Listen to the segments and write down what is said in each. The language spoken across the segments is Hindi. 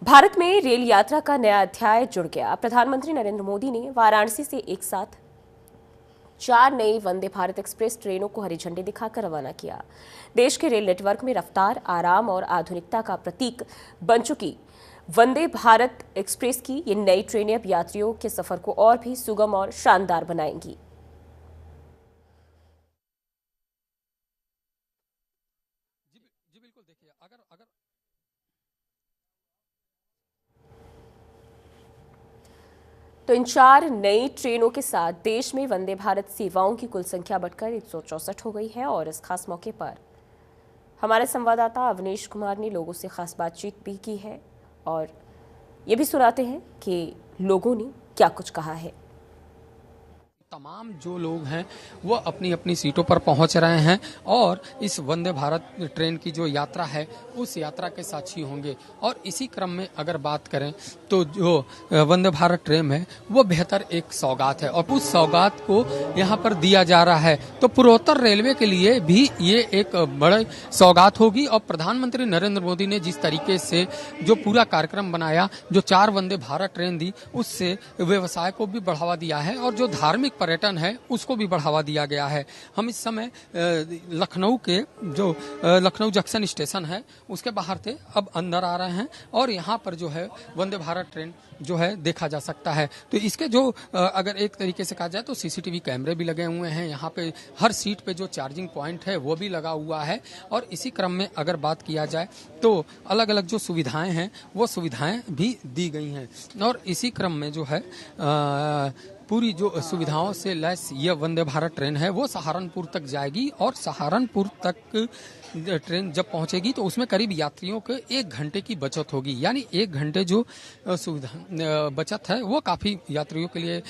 भारत में रेल यात्रा का नया अध्याय जुड़ गया। प्रधानमंत्री नरेंद्र मोदी ने वाराणसी से एक साथ 4 नई वंदे भारत एक्सप्रेस ट्रेनों को हरी झंडी दिखाकर रवाना किया। देश के रेल नेटवर्क में रफ्तार, आराम और आधुनिकता का प्रतीक बन चुकी वंदे भारत एक्सप्रेस की ये नई ट्रेनें अब यात्रियों के सफर को और भी सुगम और शानदार बनाएंगी। जी बिल्कुल। देखिए, अगर तो इन 4 नई ट्रेनों के साथ देश में वंदे भारत सेवाओं की कुल संख्या बढ़कर 164 हो गई है। और इस खास मौके पर हमारे संवाददाता अवनीश कुमार ने लोगों से खास बातचीत भी की है और ये भी सुनाते हैं कि लोगों ने क्या कुछ कहा है। तमाम जो लोग हैं वो अपनी अपनी सीटों पर पहुंच रहे हैं और इस वंदे भारत ट्रेन की जो यात्रा है उस यात्रा के साक्षी होंगे। और इसी क्रम में अगर बात करें तो जो वंदे भारत ट्रेन है वो बेहतर एक सौगात है और उस सौगात को यहाँ पर दिया जा रहा है। तो पूर्वोत्तर रेलवे के लिए भी ये एक बड़ी सौगात होगी। और प्रधानमंत्री नरेंद्र मोदी ने जिस तरीके से जो पूरा कार्यक्रम बनाया, जो 4 वंदे भारत ट्रेन दी, उससे व्यवसाय को भी बढ़ावा दिया है और जो धार्मिक पर्यटन है उसको भी बढ़ावा दिया गया है। हम इस समय लखनऊ के जो लखनऊ जंक्शन स्टेशन है उसके बाहर थे, अब अंदर आ रहे हैं और यहाँ पर जो है वंदे भारत ट्रेन जो है देखा जा सकता है। तो इसके जो अगर एक तरीके से कहा जाए तो सीसीटीवी कैमरे भी लगे हुए हैं। यहाँ पे हर सीट पे जो चार्जिंग पॉइंट है वो भी लगा हुआ है। और इसी क्रम में अगर बात किया जाए तो अलग अलग जो सुविधाएं हैं वो सुविधाएं भी दी गई हैं। और इसी क्रम में जो है पूरी जो सुविधाओं से लैस ये वंदे भारत ट्रेन है वो सहारनपुर तक जाएगी। और सहारनपुर तक ट्रेन जब पहुंचेगी तो उसमें करीब यात्रियों के 1 घंटे की बचत होगी। यानी 1 घंटे जो सुविधा बचत है वो काफी यात्रियों के लिए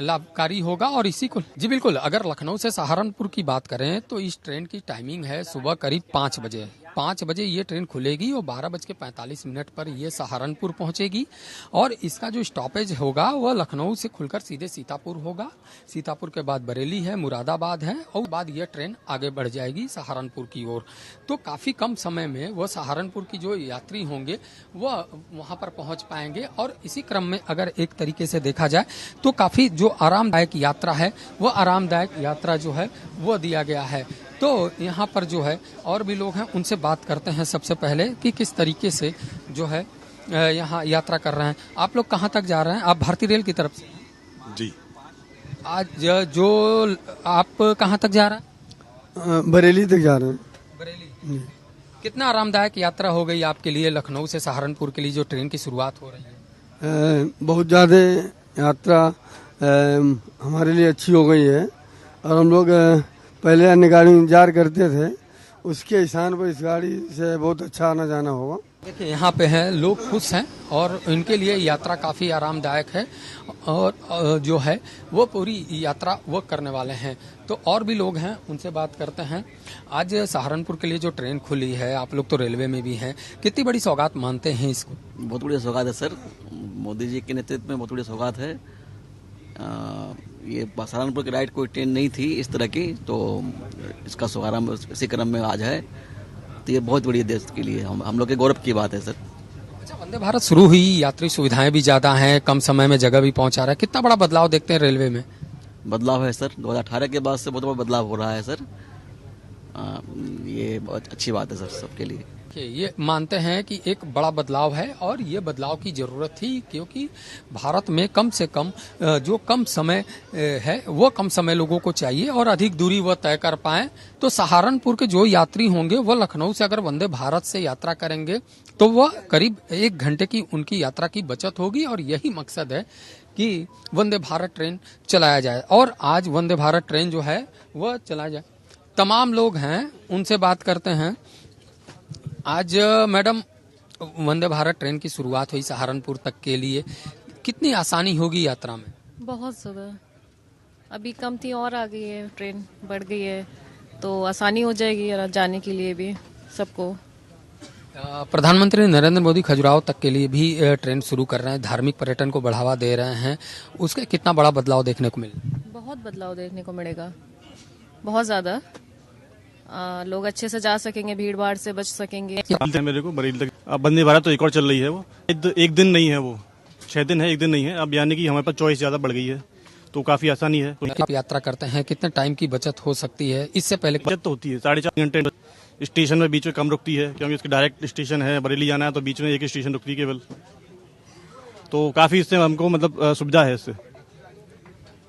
लाभकारी होगा। और इसी को जी बिल्कुल, अगर लखनऊ से सहारनपुर की बात करें तो इस ट्रेन की टाइमिंग है सुबह करीब 5 बजे। 5 बजे ये ट्रेन खुलेगी और 12:45 पर ये सहारनपुर पहुंचेगी। और इसका जो स्टॉपेज होगा वह लखनऊ से खुलकर सीधे सीतापुर होगा। सीतापुर के बाद बरेली है, मुरादाबाद है और बाद ये ट्रेन आगे बढ़ जाएगी सहारनपुर की ओर। तो काफी कम समय में वह सहारनपुर की जो यात्री होंगे वह वहां पर पहुंच पाएंगे। और इसी क्रम में अगर एक तरीके से देखा जाए तो काफी जो आरामदायक यात्रा है वह आरामदायक यात्रा जो है वो दिया गया है। तो यहाँ पर जो है और भी लोग हैं, उनसे बात करते हैं सबसे पहले कि किस तरीके से जो है यहाँ यात्रा कर रहे हैं। आप लोग कहाँ तक जा रहे हैं? आप भारतीय रेल की तरफ से? जी। आज जो आप कहाँ तक जा रहे हैं? बरेली तक जा रहे हैं। बरेली। कितना आरामदायक यात्रा हो गई आपके लिए लखनऊ से सहारनपुर के लिए जो ट्रेन की शुरुआत हो रही है? बहुत ज़्यादा यात्रा हमारे लिए अच्छी हो गई है। और हम लोग पहले अन्य गाड़ी में इंतजार करते थे, उसके स्थान पर इस गाड़ी से बहुत अच्छा आना जाना होगा। देखिए, यहाँ पे हैं लोग खुश हैं और इनके लिए यात्रा काफ़ी आरामदायक है और जो है वो पूरी यात्रा वो करने वाले हैं। तो और भी लोग हैं, उनसे बात करते हैं। आज सहारनपुर के लिए जो ट्रेन खुली है, आप लोग तो रेलवे में भी हैं, कितनी बड़ी सौगात मानते हैं इसको? बहुत बड़ी सौगात है सर, मोदी जी के नेतृत्व में बहुत बड़ी सौगात है। ये सहारनपुर की राइड कोई ट्रेन नहीं थी इस तरह की, तो इसका शुभारंभ इसी क्रम में आज है। तो ये बहुत बड़ी देश के लिए हम लोग के गौरव की बात है सर। अच्छा, वंदे भारत शुरू हुई, यात्री सुविधाएं भी ज्यादा हैं, कम समय में जगह भी पहुंचा रहा है, कितना बड़ा बदलाव देखते हैं रेलवे में? बदलाव है सर, 2018 के बाद से बहुत बड़ा बदलाव हो रहा है सर। ये बहुत अच्छी बात है सर सबके लिए। ये मानते हैं कि एक बड़ा बदलाव है और ये बदलाव की जरूरत थी, क्योंकि भारत में कम से कम जो कम समय है वो कम समय लोगों को चाहिए और अधिक दूरी वह तय कर पाएं। तो सहारनपुर के जो यात्री होंगे वह लखनऊ से अगर वंदे भारत से यात्रा करेंगे तो वह करीब 1 घंटे की उनकी यात्रा की बचत होगी। और यही मकसद है कि वंदे भारत ट्रेन चलाया जाए और आज वंदे भारत ट्रेन जो है वह चलाया जाए। तमाम लोग हैं, उनसे बात करते हैं। आज मैडम, वंदे भारत ट्रेन की शुरुआत हुई सहारनपुर तक के लिए, कितनी आसानी होगी यात्रा में? बहुत ज़्यादा, अभी कम थी और आ गई है, ट्रेन बढ़ गई है तो आसानी हो जाएगी जाने के लिए भी सबको। प्रधानमंत्री नरेंद्र मोदी खजुराहो तक के लिए भी ट्रेन शुरू कर रहे हैं, धार्मिक पर्यटन को बढ़ावा दे रहे हैं, उसके कितना बड़ा बदलाव देखने को मिले? बहुत बदलाव देखने को मिलेगा, बहुत ज़्यादा। लोग अच्छे से जा सकेंगे, भीड़ भाड़ से बच सकेंगे। मेरे को बरेली तक अब वंदे भारत तो एक और चल रही है, वो एक दिन नहीं है, वो 6 दिन है, एक दिन नहीं है। अब यानी कि हमारे पास चॉइस ज़्यादा बढ़ गई है, तो काफ़ी आसानी है। आप यात्रा करते हैं, कितने टाइम की बचत हो सकती है इससे पहले? बचत तो होती है, 4.5 घंटे। स्टेशन में बीच में कम रुकती है, क्योंकि इसके डायरेक्ट स्टेशन है, बरेली जाना है तो बीच में एक स्टेशन रुकती है केवल, तो काफ़ी इससे हमको मतलब सुविधा है इससे।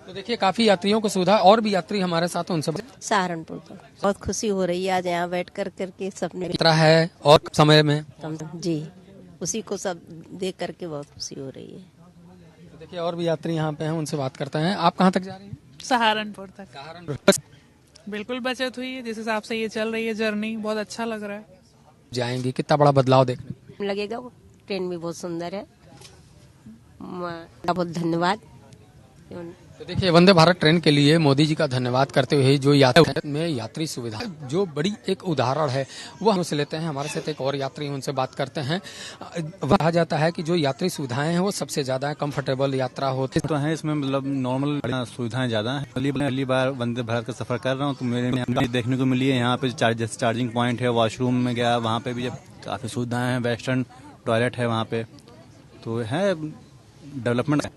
तो देखिए काफी यात्रियों को सुविधा। और भी यात्री हमारे साथ हैं, उनसे सहारनपुर तो बहुत खुशी हो रही है आज यहाँ बैठ करके सबने यात्रा है और समय में जी उसी को सब देख करके बहुत खुशी हो रही है। तो देखिए और भी यात्री यहाँ पे हैं, उनसे बात करते हैं। आप कहाँ तक जा रही हैं? सहारनपुर तक। सहारनपुर बिल्कुल बचत हुई है, जिस हिसाब से ये चल रही है जर्नी, बहुत अच्छा लग रहा है। जाएंगी, कितना बड़ा बदलाव देखने को लगेगा। वो ट्रेन भी बहुत सुंदर है, बहुत धन्यवाद। तो देखिए वंदे भारत ट्रेन के लिए मोदी जी का धन्यवाद करते हुए जो यात्री में यात्री सुविधा जो बड़ी एक उदाहरण है वह से लेते हैं। हमारे साथ एक और यात्री, उनसे बात करते हैं। कहा जाता है कि जो यात्री सुविधाएं हैं वो सबसे ज्यादा कंफर्टेबल यात्रा होती तो है इसमें, मतलब नॉर्मल सुविधाएं ज्यादा है। पहली बार वंदे भारत का सफर कर रहा हूँ तो मेरे देखने को मिली है यहाँ पे जैसे चार्जिंग पॉइंट है, वॉशरूम में गया वहाँ पे भी जब काफी सुविधाएं हैं, वेस्टर्न टॉयलेट है वहाँ पे, तो है डेवलपमेंट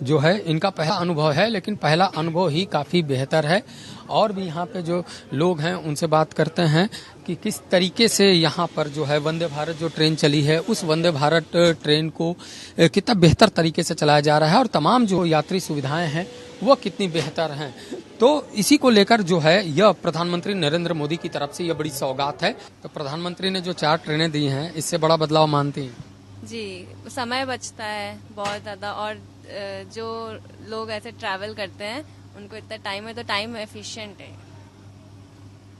जो है इनका पहला अनुभव है, लेकिन पहला अनुभव ही काफी बेहतर है। और भी यहाँ पे जो लोग हैं उनसे बात करते हैं कि किस तरीके से यहाँ पर जो है वंदे भारत जो ट्रेन चली है उस वंदे भारत ट्रेन को कितना बेहतर तरीके से चलाया जा रहा है और तमाम जो यात्री सुविधाएं हैं वो कितनी बेहतर हैं। तो इसी को लेकर जो है यह प्रधानमंत्री नरेंद्र मोदी की तरफ से यह बड़ी सौगात है। तो प्रधानमंत्री ने जो 4 ट्रेनें दी हैं इससे बड़ा बदलाव मानती हैं? जी, समय बचता है बहुत ज़्यादा, और जो लोग ऐसे ट्रैवल करते हैं उनको इतना टाइम है तो टाइम एफिशिएंट है।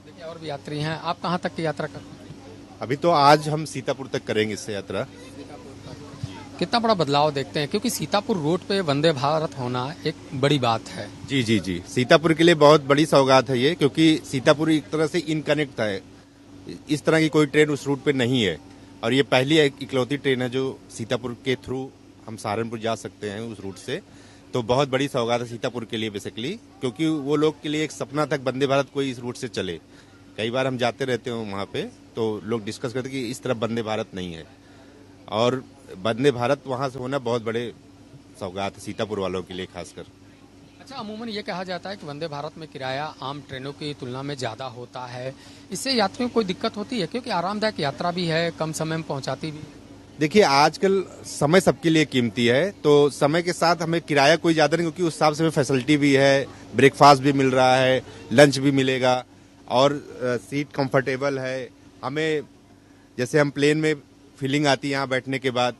देखिए और भी यात्री हैं। आप कहाँ तक की यात्रा करते हैं? अभी तो आज हम सीतापुर तक करेंगे इससे यात्रा। कितना बड़ा बदलाव देखते हैं, क्योंकि सीतापुर रोड पे वंदे भारत होना एक बड़ी बात है। जी जी जी, सीतापुर के लिए बहुत बड़ी सौगात है ये, क्योंकि सीतापुर एक तरह से इनकनेक्ट है। इस तरह की कोई ट्रेन उस रूट पे नहीं है और ये पहली इकलौती ट्रेन है जो सीतापुर के थ्रू हम सहारनपुर जा सकते हैं उस रूट से। तो बहुत बड़ी सौगात है सीतापुर के लिए बेसिकली, क्योंकि वो लोग के लिए एक सपना था वंदे भारत कोई इस रूट से चले। कई बार हम जाते रहते हैं वहाँ पे तो लोग डिस्कस करते हैं कि इस तरफ वंदे भारत नहीं है, और वंदे भारत वहाँ से होना बहुत बड़े सौगात है सीतापुर वालों के लिए खासकर। अच्छा, अमूमन ये कहा जाता है कि वंदे भारत में किराया आम ट्रेनों की तुलना में ज्यादा होता है, इससे यात्रियों को कोई दिक्कत होती है? क्योंकि आरामदायक यात्रा भी है, कम समय में पहुंचाती भी। देखिए आजकल समय सबके लिए कीमती है, तो समय के साथ हमें किराया कोई ज्यादा नहीं, क्योंकि उस हिसाब से हमें फैसिलिटी भी है, ब्रेकफास्ट भी मिल रहा है, लंच भी मिलेगा और सीट कंफर्टेबल है। हमें जैसे हम प्लेन में फीलिंग आती है यहाँ बैठने के बाद,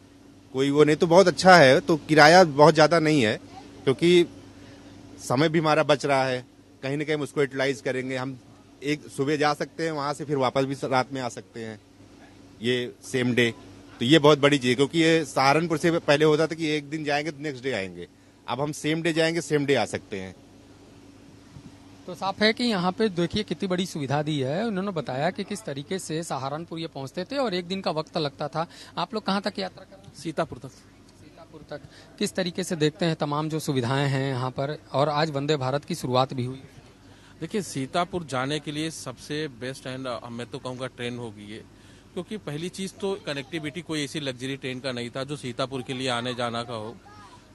कोई वो नहीं, तो बहुत अच्छा है। तो किराया बहुत ज्यादा नहीं है, क्योंकि समय भी हमारा बच रहा है। कहीं ना कहीं हम उसको यूटिलाइज करेंगे। हम एक सुबह जा सकते हैं वहां से, फिर वापस भी रात में आ सकते हैं, ये सेम डे। तो ये बहुत बड़ी चीज है, क्योंकि ये सहारनपुर से पहले होता था कि एक दिन जाएंगे तो नेक्स्ट डे आएंगे, अब हम सेम डे जाएंगे सेम डे आ सकते हैं। तो साफ है कि यहाँ पे देखिए कितनी बड़ी सुविधा दी है। उन्होंने बताया कि किस तरीके से सहारनपुर ये पहुंचते थे और एक दिन का वक्त लगता था। आप लोग कहाँ तक यात्रा कर रहे हैं? सीतापुर तक। सीतापुर तक किस तरीके से देखते हैं तमाम जो सुविधाएं हैं यहाँ पर, और आज वंदे भारत की शुरुआत भी हुई? देखिए सीतापुर जाने के लिए सबसे बेस्ट एंड मैं तो कहूँगा ट्रेन होगी ये, क्योंकि पहली चीज तो कनेक्टिविटी कोई ऐसी लग्जरी ट्रेन का नहीं था जो सीतापुर के लिए आने जाना का हो।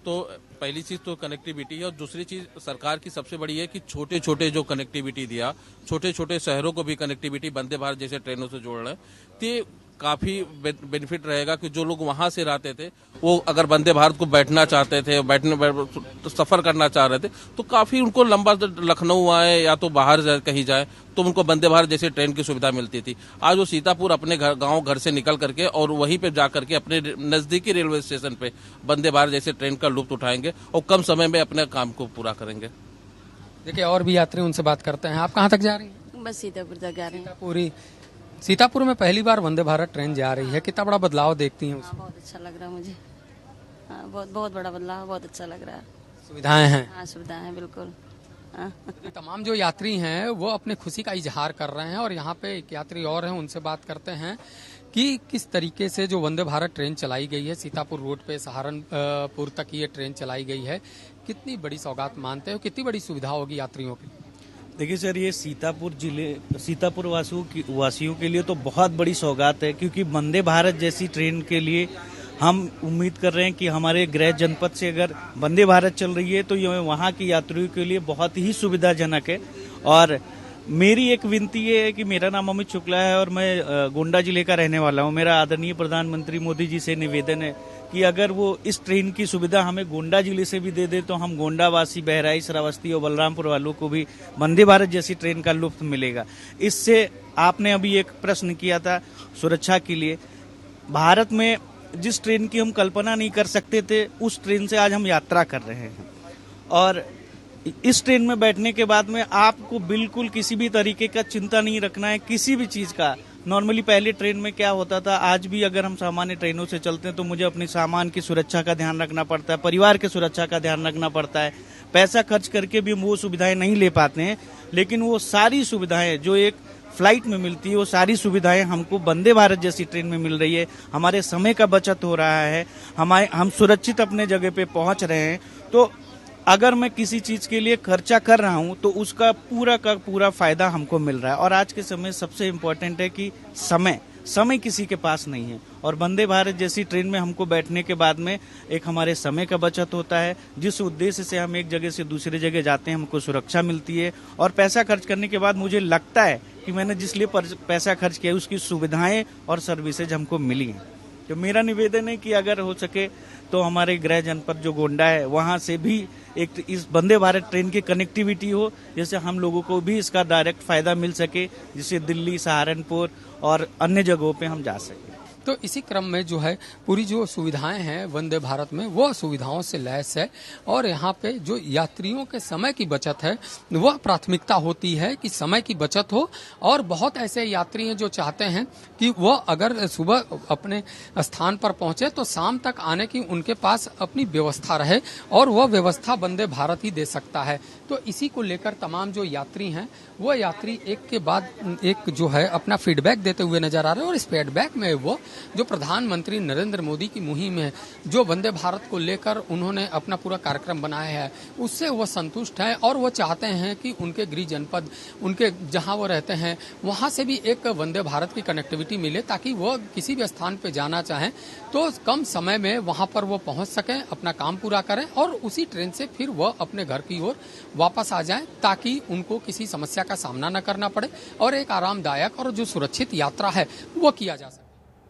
तो पहली चीज तो कनेक्टिविटी है, और दूसरी चीज सरकार की सबसे बड़ी है कि छोटे छोटे जो कनेक्टिविटी दिया, छोटे छोटे शहरों को भी कनेक्टिविटी वंदे भारत जैसे ट्रेनों से जोड़ रहे हैं। तो काफी बेनिफिट रहेगा कि जो लोग वहां से रहते थे वो अगर वंदे भारत को बैठना चाहते थे, तो सफर करना चाह रहे थे, तो काफी उनको लंबा लखनऊ आए या तो बाहर कहीं जाए तो उनको वंदे भारत जैसे ट्रेन की सुविधा मिलती थी। आज वो सीतापुर अपने गांव घर से निकल करके और वहीं पे जा करके अपने नजदीकी रेलवे स्टेशन पे वंदे भारत जैसे ट्रेन का लुत्फ उठाएंगे और कम समय में अपने काम को पूरा करेंगे। देखिए और भी यात्री, उनसे बात करते हैं। आप कहाँ तक जा रही हैं? बस सीतापुर तक जा रहे हैं। सीतापुर में पहली बार वंदे भारत ट्रेन जा रही है, कितना बड़ा बदलाव देखती हैं? हाँ, बहुत अच्छा लग रहा है मुझे। हाँ, बहुत बहुत बड़ा बदलाव, बहुत अच्छा लग रहा है। सुविधाएं हैं? हाँ, सुविधाएं हैं बिल्कुल। हाँ। तमाम जो यात्री हैं वो अपने खुशी का इजहार कर रहे हैं, और यहाँ पे एक यात्री और हैं, उनसे बात करते हैं कि किस तरीके से जो वंदे भारत ट्रेन चलाई गई है सीतापुर रोड पे सहारनपुर तक ये ट्रेन चलाई गई है, कितनी बड़ी सौगात मानते हो, कितनी बड़ी सुविधा होगी यात्रियों की? देखिए सर, ये सीतापुर वासियों के लिए तो बहुत बड़ी सौगात है, क्योंकि वंदे भारत जैसी ट्रेन के लिए हम उम्मीद कर रहे हैं कि हमारे गृह जनपद से अगर वंदे भारत चल रही है तो ये वहाँ के यात्रियों के लिए बहुत ही सुविधाजनक है। और मेरी एक विनती ये है कि मेरा नाम अमित शुक्ला है और मैं गोंडा जिले का रहने वाला हूँ। मेरा आदरणीय प्रधानमंत्री मोदी जी से निवेदन है कि अगर वो इस ट्रेन की सुविधा हमें गोंडा जिले से भी दे दे तो हम गोंडा वासी, बहराइच, श्रावस्ती और बलरामपुर वालों को भी वंदे भारत जैसी ट्रेन का लुत्फ मिलेगा। इससे आपने अभी एक प्रश्न किया था सुरक्षा के लिए। भारत में जिस ट्रेन की हम कल्पना नहीं कर सकते थे, उस ट्रेन से आज हम यात्रा कर रहे हैं। और इस ट्रेन में बैठने के बाद में आपको बिल्कुल किसी भी तरीके का चिंता नहीं रखना है किसी भी चीज का। नॉर्मली पहले ट्रेन में क्या होता था, आज भी अगर हम सामान्य ट्रेनों से चलते हैं तो मुझे अपने सामान की सुरक्षा का ध्यान रखना पड़ता है, परिवार की सुरक्षा का ध्यान रखना पड़ता है। पैसा खर्च करके भी हम वो सुविधाएं नहीं ले पाते हैं, लेकिन वो सारी सुविधाएं जो एक फ्लाइट में मिलती है वो सारी सुविधाएं हमको वंदे भारत जैसी ट्रेन में मिल रही है। हमारे समय का बचत हो रहा है, हम सुरक्षित अपने जगह पे पहुंच रहे हैं। तो अगर मैं किसी चीज के लिए खर्चा कर रहा हूं तो उसका पूरा का पूरा फायदा हमको मिल रहा है। और आज के समय सबसे इम्पोर्टेंट है कि समय किसी के पास नहीं है, और वंदे भारत जैसी ट्रेन में हमको बैठने के बाद में एक हमारे समय का बचत होता है, जिस उद्देश्य से हम एक जगह से दूसरी जगह जाते हैं हमको सुरक्षा मिलती है। और पैसा खर्च करने के बाद मुझे लगता है कि मैंने जिस लिए पैसा खर्च किया उसकी सुविधाएं और सर्विसेज हमको मिली हैं। तो मेरा निवेदन है कि अगर हो सके तो हमारे गृह जनपद जो गोंडा है वहां से भी एक इस वंदे भारत ट्रेन की कनेक्टिविटी हो, जैसे हम लोगों को भी इसका डायरेक्ट फायदा मिल सके, जिससे दिल्ली, सहारनपुर और अन्य जगहों पे हम जा सकें। तो इसी क्रम में जो है पूरी जो सुविधाएं हैं वंदे भारत में वो सुविधाओं से लैस है, और यहाँ पे जो यात्रियों के समय की बचत है वह प्राथमिकता होती है कि समय की बचत हो। और बहुत ऐसे यात्री हैं जो चाहते हैं कि वह अगर सुबह अपने स्थान पर पहुंचे तो शाम तक आने की उनके पास अपनी व्यवस्था रहे, और वह व्यवस्था वंदे भारत ही दे सकता है। तो इसी को लेकर तमाम जो यात्री हैं वो यात्री एक के बाद एक जो है अपना फीडबैक देते हुए नजर आ रहे हैं। और इस फीडबैक में वो जो प्रधानमंत्री नरेंद्र मोदी की मुहिम है, जो वंदे भारत को लेकर उन्होंने अपना पूरा कार्यक्रम बनाया है, उससे वो संतुष्ट हैं। और वो चाहते हैं कि उनके गृह जनपद, उनके जहां वो रहते हैं वहां से भी एक वंदे भारत की कनेक्टिविटी मिले, ताकि वो किसी भी स्थान पे जाना चाहें तो कम समय में वहां पर वो पहुंच सकें, अपना काम पूरा करें और उसी ट्रेन से फिर वह अपने घर की ओर वापस आ जाएं, ताकि उनको किसी समस्या का सामना न करना पड़े और एक आरामदायक और जो सुरक्षित यात्रा है वो किया जा सके।